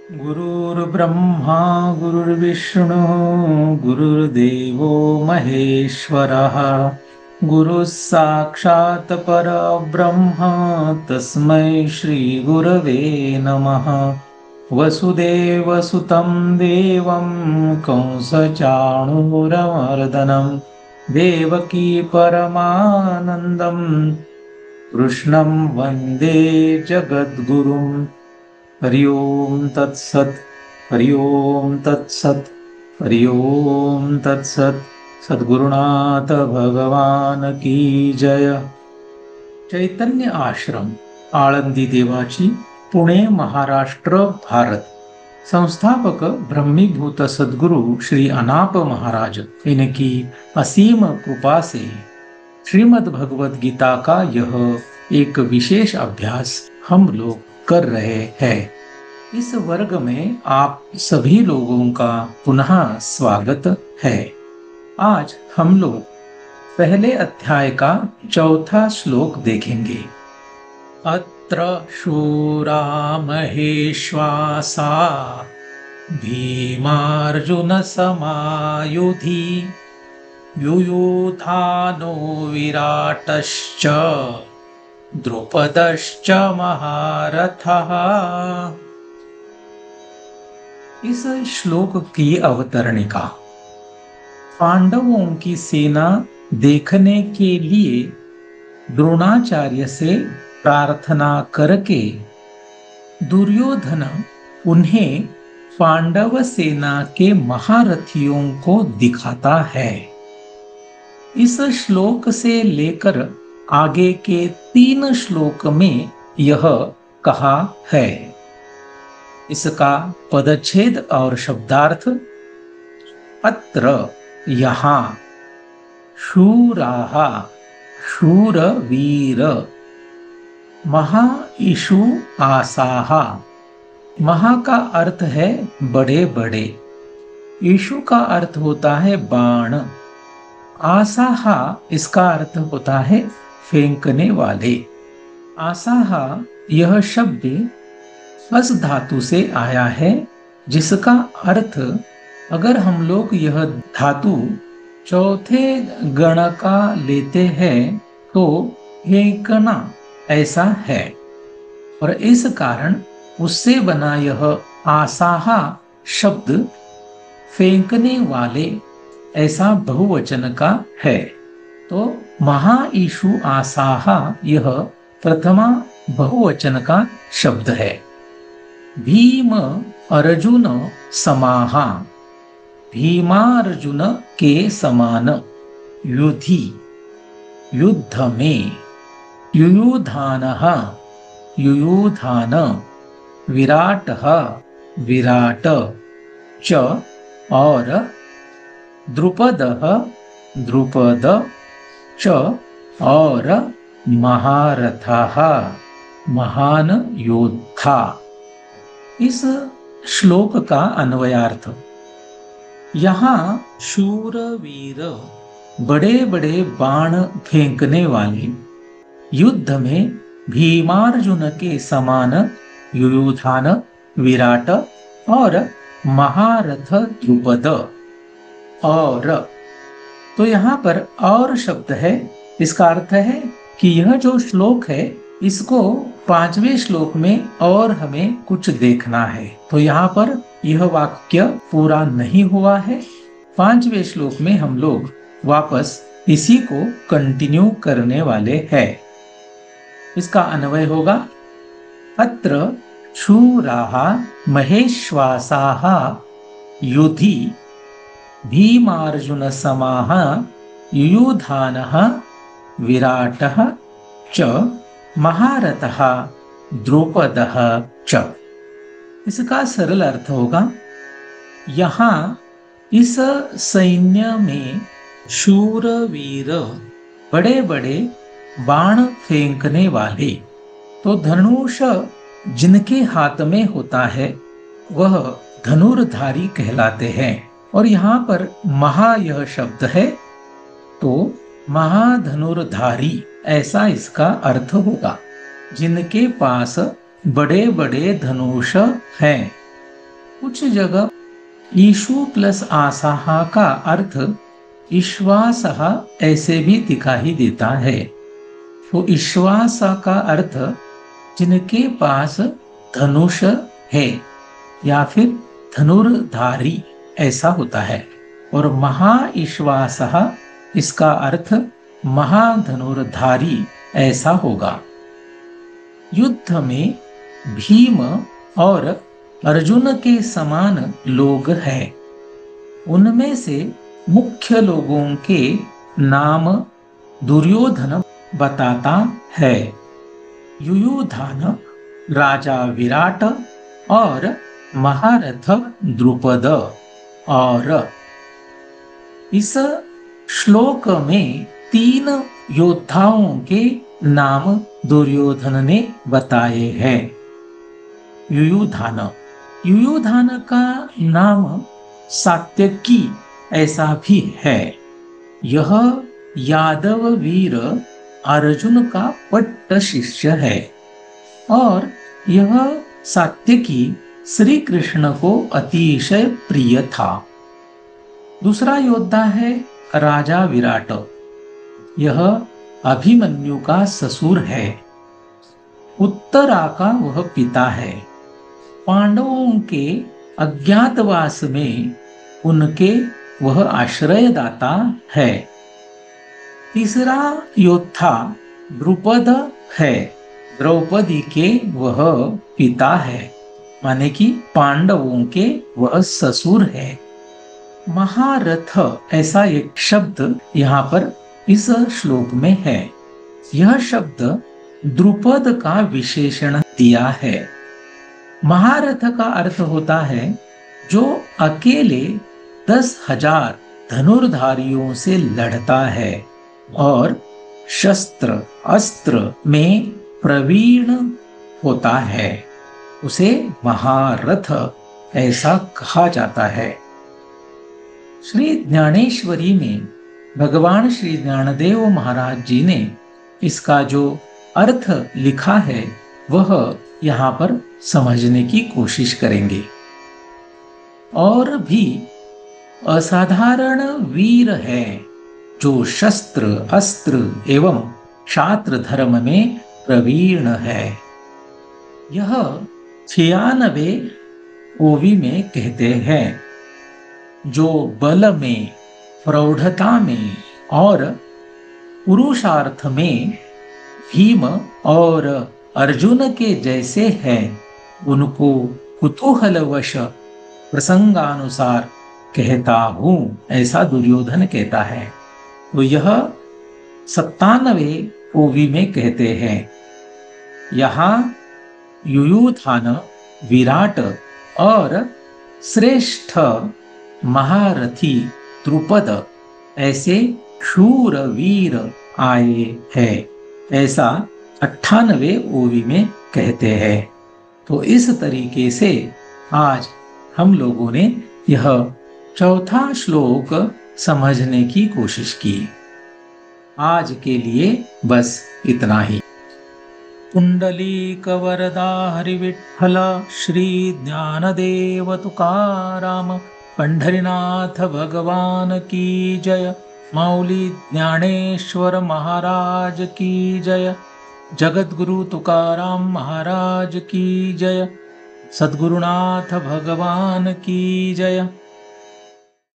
गुरुर्ब्रह्मा गुरुर्विष्णु गुरुर्देवो महेश्वरः गुरुः साक्षात् परब्रह्म तस्मै श्रीगुरवे नमः। वसुदेवसुतं देवं कंसचाणूरमर्दनं देवकी परमानन्दं कृष्णं वन्दे जगद्गुरुम्। हरि ओम तत्सत। हरि ओम तत्सत। हरि ओम तत्सत। सद्गुरुनाथ भगवान की जय। चैतन्य आश्रम आळंदी देवाची, पुणे महाराष्ट्र भारत। संस्थापक ब्रह्मीभूत सद्गुरु श्री अनाप महाराज, इनकी असीम कृपा से श्रीमद् भगवद गीता का यह एक विशेष अभ्यास हम लोग कर रहे हैं। इस वर्ग में आप सभी लोगों का पुनः स्वागत है। आज हम लोग पहले अध्याय का चौथा श्लोक देखेंगे। अत्र शूरा महेश्वासा भीमार्जुन समायुधि युयुधानो विराटश्च द्रुपदश्च महारथः। इस श्लोक की अवतरणिका। पांडवों की सेना देखने के लिए द्रोणाचार्य से प्रार्थना करके दुर्योधन उन्हें पांडव सेना के महारथियों को दिखाता है। इस श्लोक से लेकर आगे के 3 श्लोक में यह कहा है। इसका पदच्छेद और शब्दार्थ। अत्र यहाँ शूराः शूरवीर महाइषु आसाः। महा का अर्थ है बड़े बड़े, इषु का अर्थ होता है बाण, आसाह इसका अर्थ होता है फेंकने वाले। आसाह यह शब्द अस धातु से आया है, जिसका अर्थ अगर हम लोग यह धातु चौथे गण का लेते हैं तो फेंकना ऐसा है, और इस कारण उससे बना यह आसाहा शब्द फेंकने वाले ऐसा बहुवचन का है। तो महाईशु आसाहा यह प्रथमा बहुवचन का शब्द है। भीम अर्जुन समाहा, भीमार्जुन के समान, युधि युद्ध में, युयुधानः युयुधान, विराटः विराट, च और द्रुपदः द्रुपद, च और महारथः महान योद्धा। इस श्लोक का अन्वयार्थ। यहाँ शूरवीर बड़े बड़े बाण फेंकने वाले, युद्ध में भीमार्जुन के समान युयुधान विराट और महारथ द्रुपद। और तो यहाँ पर और शब्द है, इसका अर्थ है कि यह जो श्लोक है इसको 5वें श्लोक में और हमें कुछ देखना है। तो यहाँ पर यह वाक्य पूरा नहीं हुआ है। 5वें श्लोक में हम लोग वापस इसी को कंटिन्यू करने वाले हैं। इसका अन्वय होगा, अत्र शूराः महेश्वासाः युधि भीमार्जुन समाः युयुधानः विराटः च महारथः द्रुपदः च। इसका सरल अर्थ होगा, यहाँ इस सैन्य में शूरवीर बड़े बड़े बाण फेंकने वाले, तो धनुष जिनके हाथ में होता है वह धनुर्धारी कहलाते हैं। और यहाँ पर महा यह शब्द है तो महाधनुर्धारी ऐसा इसका अर्थ होगा, जिनके पास बड़े बड़े धनुष हैं। कुछ जगह ईशु प्लस आसाह का अर्थ ईश्वासः ऐसे भी दिखाई देता है। तो ईश्वास का अर्थ जिनके पास धनुष है या फिर धनुर्धारी ऐसा होता है। और महाईश्वासः इसका अर्थ महाधनुर्धारी ऐसा होगा। युद्ध में भीम और अर्जुन के समान लोग हैं। उनमें से मुख्य लोगों के नाम दुर्योधन बताता है। युयुधान, राजा विराट और महारथ द्रुपद। और इस श्लोक में 3 योद्धाओं के नाम दुर्योधन ने बताए हैं। युयुधान, युयुधान का नाम सात्यकी ऐसा भी है। यह यादव वीर अर्जुन का पट्ट शिष्य है और यह सात्यकी श्री कृष्ण को अतिशय प्रिय था। दूसरा योद्धा है राजा विराट। यह अभिमन्यु का ससुर है। उत्तरा का वह पिता है। पांडवों के अज्ञातवास में उनके वह आश्रयदाता है। तीसरा योद्धा द्रुपद है। द्रौपदी के वह पिता है, माने कि पांडवों के वह ससुर है। महारथ ऐसा एक शब्द यहाँ पर इस श्लोक में है। यह शब्द द्रुपद का विशेषण दिया है। महारथ का अर्थ होता है जो अकेले 10,000 धनुर्धारियों से लड़ता है और शस्त्र अस्त्र में प्रवीण होता है, उसे महारथ ऐसा कहा जाता है। श्री ज्ञानेश्वरी में भगवान श्री ज्ञानदेव महाराज जी ने इसका जो अर्थ लिखा है वह यहाँ पर समझने की कोशिश करेंगे। और भी असाधारण वीर है जो शस्त्र अस्त्र एवं क्षात्र धर्म में प्रवीण है। यह 96 ओवी में कहते हैं। जो बल में, प्रौढ़ता में और पुरुषार्थ में भीम और अर्जुन के जैसे हैं, उनको कुतूहलवश प्रसंगानुसार कहता हूं, ऐसा दुर्योधन कहता है। तो यह 97 ओवी में कहते हैं। यहाँ युयुधान, विराट और श्रेष्ठ महारथी द्रुपद ऐसे शूर वीर आए हैं, ऐसा 98 ओवी में कहते हैं। तो इस तरीके से आज हम लोगों ने यह चौथा श्लोक समझने की कोशिश की। आज के लिए बस इतना ही। पुंडलीक वरदा हरिविठ्ठल श्री ज्ञानदेव तुकाराम पंढरीनाथ भगवान की जय। माऊली ज्ञानेश्वर महाराज की जय। जगद्गुरु तुकाराम महाराज की जय। सद्गुरुनाथ भगवान की जय।